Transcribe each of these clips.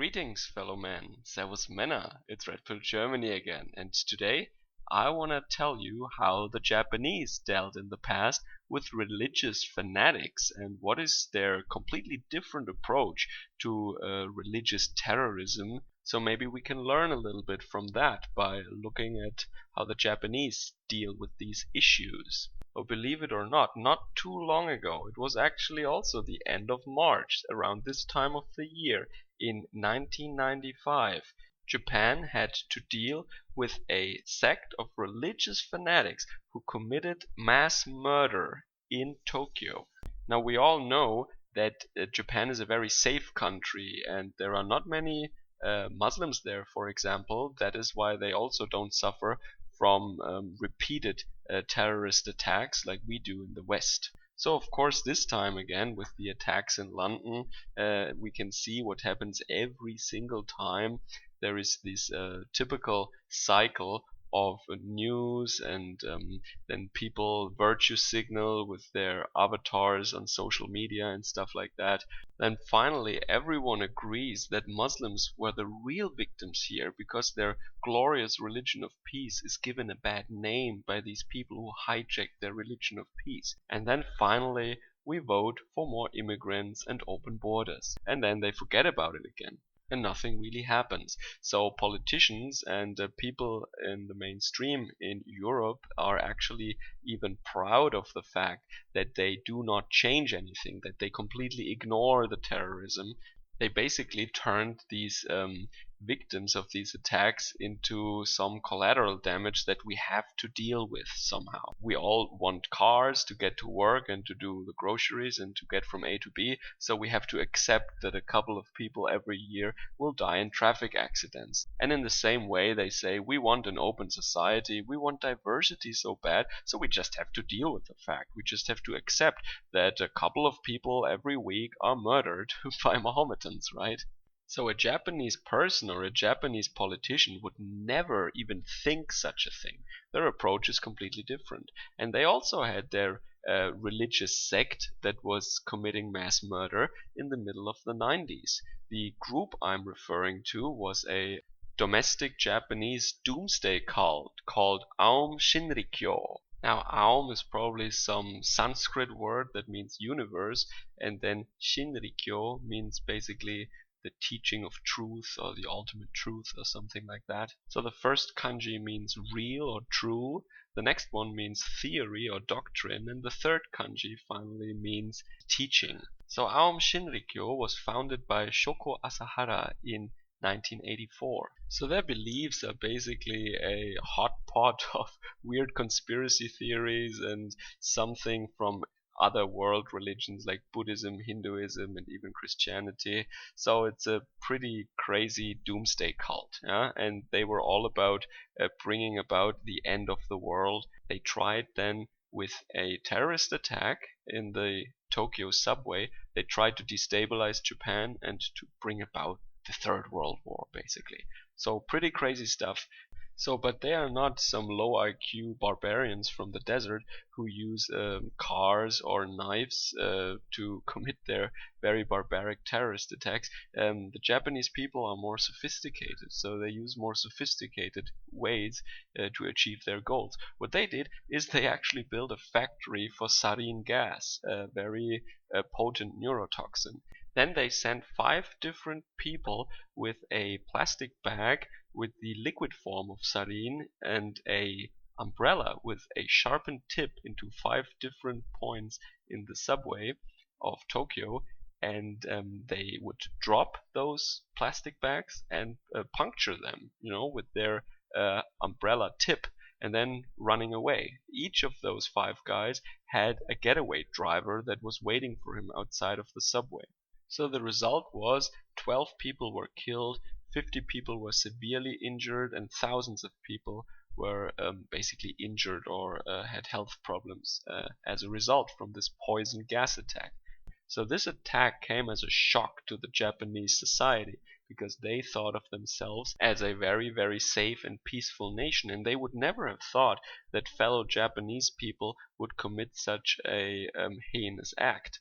Greetings, fellow men. Servus Männer. It's Red Pill Germany again, and today I want to tell you how the Japanese dealt in the past with religious fanatics and what is their completely different approach to religious terrorism. So maybe we can learn a little bit from that by looking at how the Japanese deal with these issues. Oh, believe it or not too long ago, it was actually also the end of March, around this time of the year, in 1995, Japan had to deal with a sect of religious fanatics who committed mass murder in Tokyo. Now, we all know that Japan is a very safe country and there are not many Muslims there, for example. That is why they also don't suffer from repeated terrorist attacks like we do in the West. So of course this time again with the attacks in London, we can see what happens every single time. There is this typical cycle of news and then people virtue signal with their avatars on social media and stuff like that. Then finally everyone agrees that Muslims were the real victims here because their glorious religion of peace is given a bad name by these people who hijacked their religion of peace. And then finally we vote for more immigrants and open borders. And then they forget about it again. And nothing really happens. So politicians and people in the mainstream in Europe are actually even proud of the fact that they do not change anything, that they completely ignore the terrorism. They basically turned these victims of these attacks into some collateral damage that we have to deal with somehow. We all want cars to get to work and to do the groceries and to get from A to B, so we have to accept that a couple of people every year will die in traffic accidents. And in the same way they say we want an open society, we want diversity so bad, so we just have to deal with the fact. We just have to accept that a couple of people every week are murdered by Mohammedans, right? So a Japanese person or a Japanese politician would never even think such a thing. Their approach is completely different. And they also had their religious sect that was committing mass murder in the middle of the 90s. The group I'm referring to was a domestic Japanese doomsday cult called Aum Shinrikyo. Now, Aum is probably some Sanskrit word that means universe, and then Shinrikyo means basically the teaching of truth or the ultimate truth or something like that. So the first kanji means real or true, the next one means theory or doctrine, and the third kanji finally means teaching. So Aum Shinrikyo was founded by Shoko Asahara in 1984. So their beliefs are basically a hot pot of weird conspiracy theories and something from other world religions like Buddhism, Hinduism, and even Christianity. So it's a pretty crazy doomsday cult, yeah? And they were all about bringing about the end of the world. They tried then with a terrorist attack in the Tokyo subway. They tried to destabilize Japan and to bring about the Third World War, basically. So pretty crazy stuff. So, but they are not some low IQ barbarians from the desert who use cars or knives to commit their very barbaric terrorist attacks. The Japanese people are more sophisticated, so they use more sophisticated ways to achieve their goals. What they did is they actually built a factory for sarin gas, a very potent neurotoxin. Then they sent 5 different people with a plastic bag with the liquid form of sarin and a umbrella with a sharpened tip into 5 different points in the subway of Tokyo, and they would drop those plastic bags and puncture them, with their umbrella tip, and then running away. Each of those 5 guys had a getaway driver that was waiting for him outside of the subway. So the result was 12 people were killed, 50 people were severely injured, and thousands of people were basically injured or had health problems as a result from this poison gas attack. So this attack came as a shock to the Japanese society because they thought of themselves as a very, very safe and peaceful nation, and they would never have thought that fellow Japanese people would commit such a heinous act.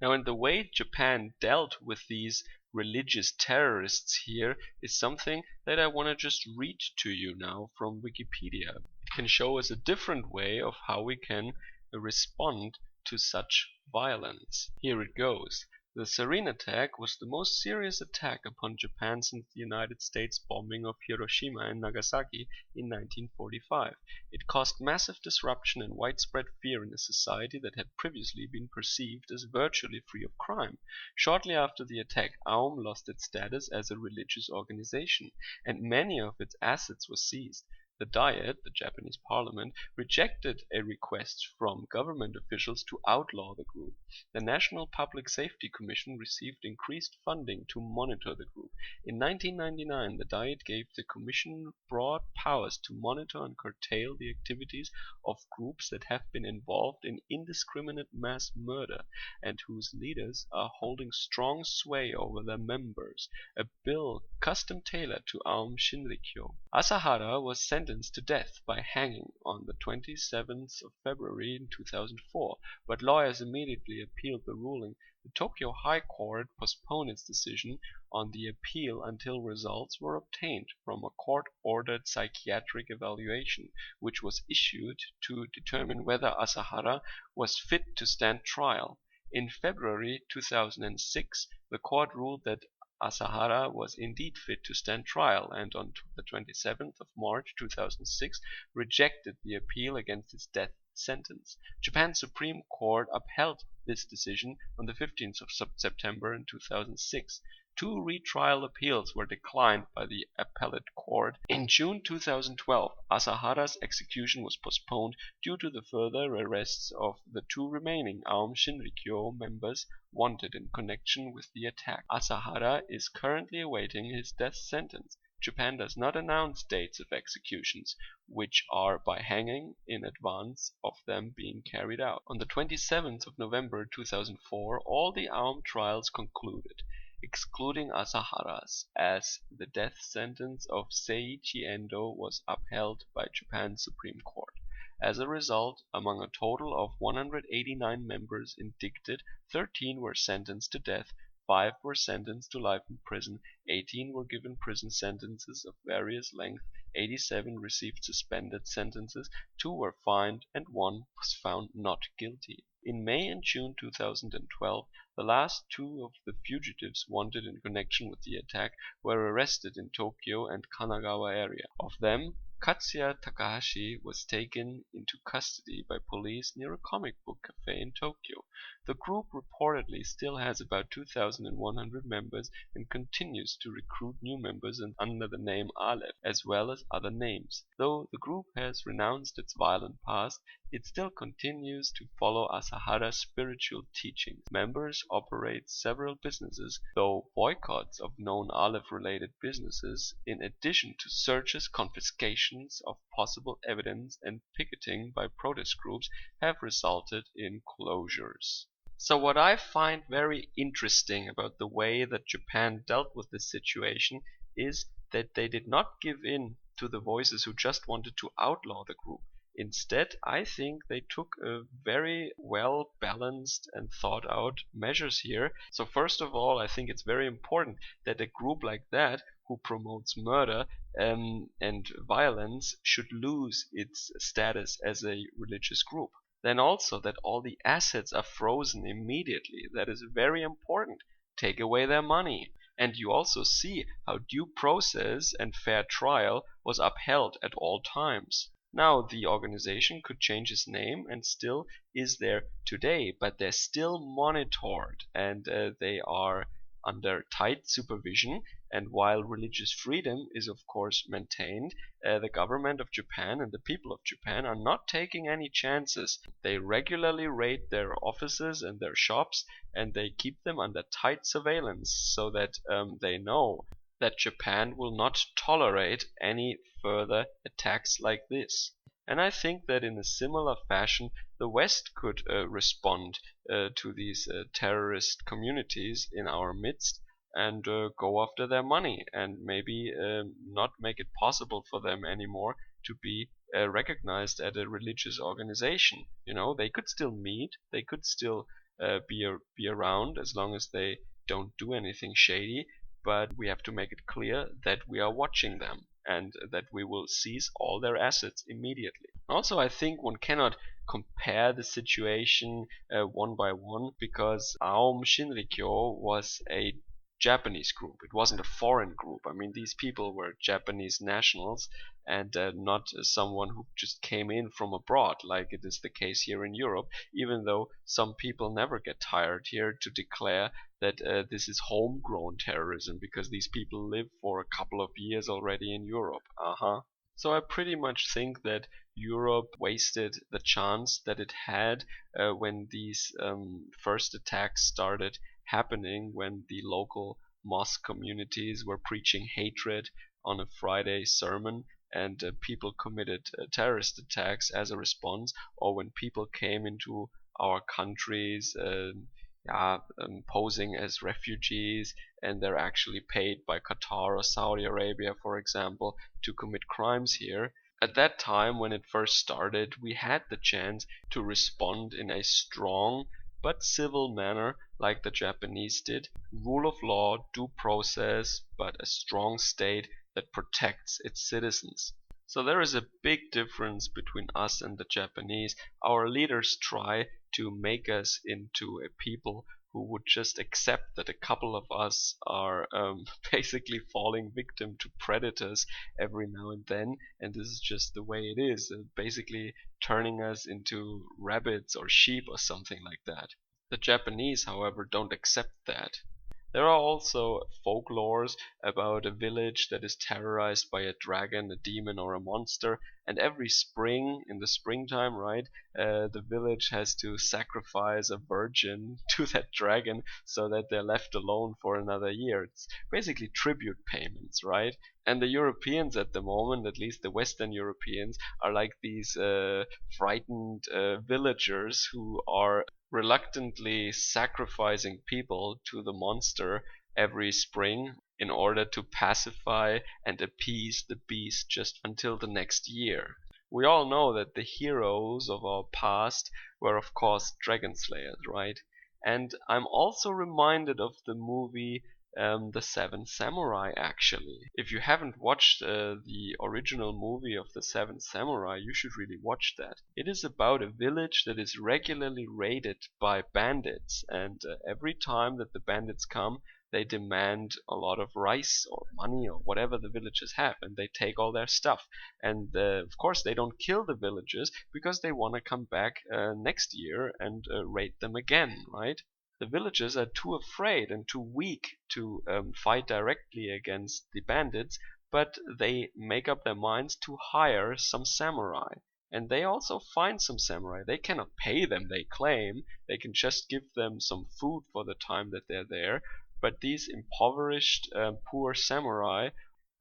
Now, in the way Japan dealt with these religious terrorists here is something that I want to just read to you now from Wikipedia. It can show us a different way of how we can respond to such violence. Here it goes. The sarin attack was the most serious attack upon Japan since the United States bombing of Hiroshima and Nagasaki in 1945. It caused massive disruption and widespread fear in a society that had previously been perceived as virtually free of crime. Shortly after the attack, Aum lost its status as a religious organization, and many of its assets were seized. The Diet, the Japanese parliament, rejected a request from government officials to outlaw the group. The National Public Safety Commission received increased funding to monitor the group. In 1999, the Diet gave the Commission broad powers to monitor and curtail the activities of groups that have been involved in indiscriminate mass murder and whose leaders are holding strong sway over their members. A bill custom-tailored to Aum Shinrikyo. Asahara was sentenced to death by hanging on the 27th of February in 2004, but lawyers immediately appealed the ruling. The Tokyo High Court postponed its decision on the appeal until results were obtained from a court-ordered psychiatric evaluation, which was issued to determine whether Asahara was fit to stand trial. In February 2006, the court ruled that Asahara was indeed fit to stand trial, and on the 27th of March 2006 rejected the appeal against his death sentence. Japan's Supreme Court upheld this decision on the 15th of September in 2006. Two retrial appeals were declined by the appellate court. In June 2012, Asahara's execution was postponed due to the further arrests of the two remaining Aum Shinrikyo members wanted in connection with the attack. Asahara is currently awaiting his death sentence. Japan does not announce dates of executions, which are by hanging in advance of them being carried out. On the 27th of November 2004, all the Aum trials concluded, excluding Asahara's, as the death sentence of Seiichi Endo was upheld by Japan's Supreme Court. As a result, among a total of 189 members indicted, 13 were sentenced to death, 5 were sentenced to life in prison, 18 were given prison sentences of various length, 87 received suspended sentences, 2 were fined, and 1 was found not guilty. In May and June 2012, the last two of the fugitives wanted in connection with the attack were arrested in Tokyo and Kanagawa area. Of them, Katsuya Takahashi was taken into custody by police near a comic book cafe in Tokyo. The group reportedly still has about 2,100 members and continues to recruit new members under the name Aleph, as well as other names. Though the group has renounced its violent past, it still continues to follow Asahara's spiritual teachings. Members operate several businesses, though boycotts of known Aleph-related businesses, in addition to searches, confiscations of possible evidence, and picketing by protest groups, have resulted in closures. So what I find very interesting about the way that Japan dealt with this situation is that they did not give in to the voices who just wanted to outlaw the group. Instead, I think they took a very well balanced and thought out measures here. So first of all, I think it's very important that a group like that who promotes murder and violence should lose its status as a religious group. Then also that all the assets are frozen immediately. That is very important. Take away their money. And you also see how due process and fair trial was upheld at all times. Now, the organization could change its name and still is there today, but they're still monitored and they are under tight supervision. And while religious freedom is of course maintained, the government of Japan and the people of Japan are not taking any chances. They regularly raid their offices and their shops, and they keep them under tight surveillance so that they know that Japan will not tolerate any further attacks like this. And I think that in a similar fashion, the West could respond to these terrorist communities in our midst and go after their money and maybe not make it possible for them anymore to be recognized as a religious organization. You know, they could still meet, they could still be around as long as they don't do anything shady, but we have to make it clear that we are watching them and that we will seize all their assets immediately. Also, I think one cannot compare the situation one by one, because Aum Shinrikyo was a Japanese group. It wasn't a foreign group. I mean, these people were Japanese nationals and not someone who just came in from abroad, like it is the case here in Europe, even though some people never get tired here to declare that this is homegrown terrorism because these people live for a couple of years already in Europe. So I pretty much think that Europe wasted the chance that it had when these first attacks started happening, when the local mosque communities were preaching hatred on a Friday sermon and people committed terrorist attacks as a response, or when people came into our countries posing as refugees and they're actually paid by Qatar or Saudi Arabia, for example, to commit crimes here. At that time, when it first started, we had the chance to respond in a strong but civil manner like the Japanese did. Rule of law, due process, but a strong state that protects its citizens. So there is a big difference between us and the Japanese. Our leaders try to make us into a people who would just accept that a couple of us are basically falling victim to predators every now and then, and this is just the way it is, basically turning us into rabbits or sheep or something like that. The Japanese, however, don't accept that. There are also folklores about a village that is terrorized by a dragon, a demon, or a monster, and every spring, in the springtime, right, the village has to sacrifice a virgin to that dragon so that they're left alone for another year. It's basically tribute payments, right? And the Europeans at the moment, at least the Western Europeans, are like these frightened villagers who are reluctantly sacrificing people to the monster every spring in order to pacify and appease the beast just until the next year. We all know that the heroes of our past were, of course, dragon slayers, right? And I'm also reminded of the movie The Seven Samurai, actually. If you haven't watched the original movie of The Seven Samurai, you should really watch that. It is about a village that is regularly raided by bandits, and every time that the bandits come, they demand a lot of rice or money or whatever the villagers have, and they take all their stuff. And of course, they don't kill the villagers because they want to come back next year and raid them again, right? The villagers are too afraid and too weak to fight directly against the bandits, but they make up their minds to hire some samurai. And they also find some samurai. They cannot pay them, they claim. They can just give them some food for the time that they're there. But these impoverished, poor samurai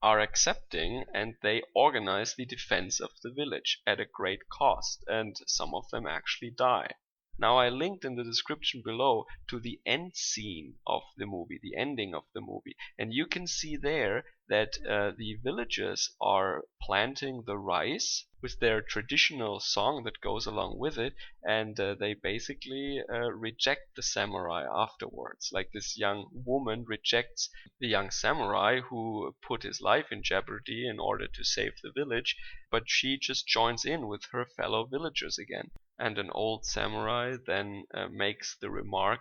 are accepting, and they organize the defense of the village at a great cost, and some of them actually die. Now, I linked in the description below to the end scene of the movie, the ending of the movie, and you can see there that the villagers are planting the rice with their traditional song that goes along with it, and they basically reject the samurai afterwards. Like this young woman rejects the young samurai who put his life in jeopardy in order to save the village, but she just joins in with her fellow villagers again. And an old samurai then makes the remark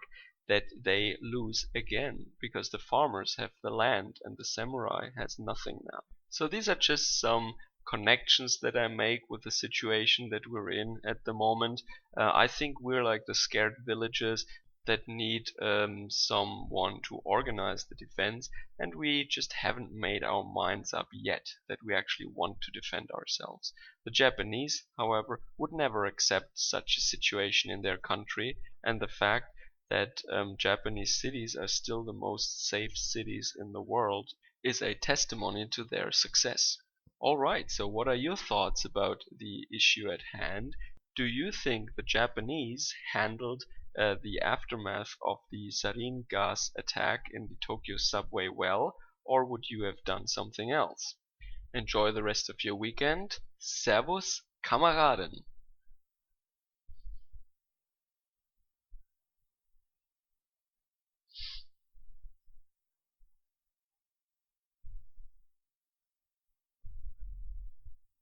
that they lose again because the farmers have the land and the samurai has nothing now. So these are just some connections that I make with the situation that we're in at the moment. I think we're like the scared villagers that need someone to organize the defense, and we just haven't made our minds up yet that we actually want to defend ourselves. The Japanese, however, would never accept such a situation in their country, and the fact that Japanese cities are still the most safe cities in the world is a testimony to their success. Alright, so what are your thoughts about the issue at hand? Do you think the Japanese handled the aftermath of the sarin gas attack in the Tokyo subway well, or would you have done something else? Enjoy the rest of your weekend. Servus, Kameraden!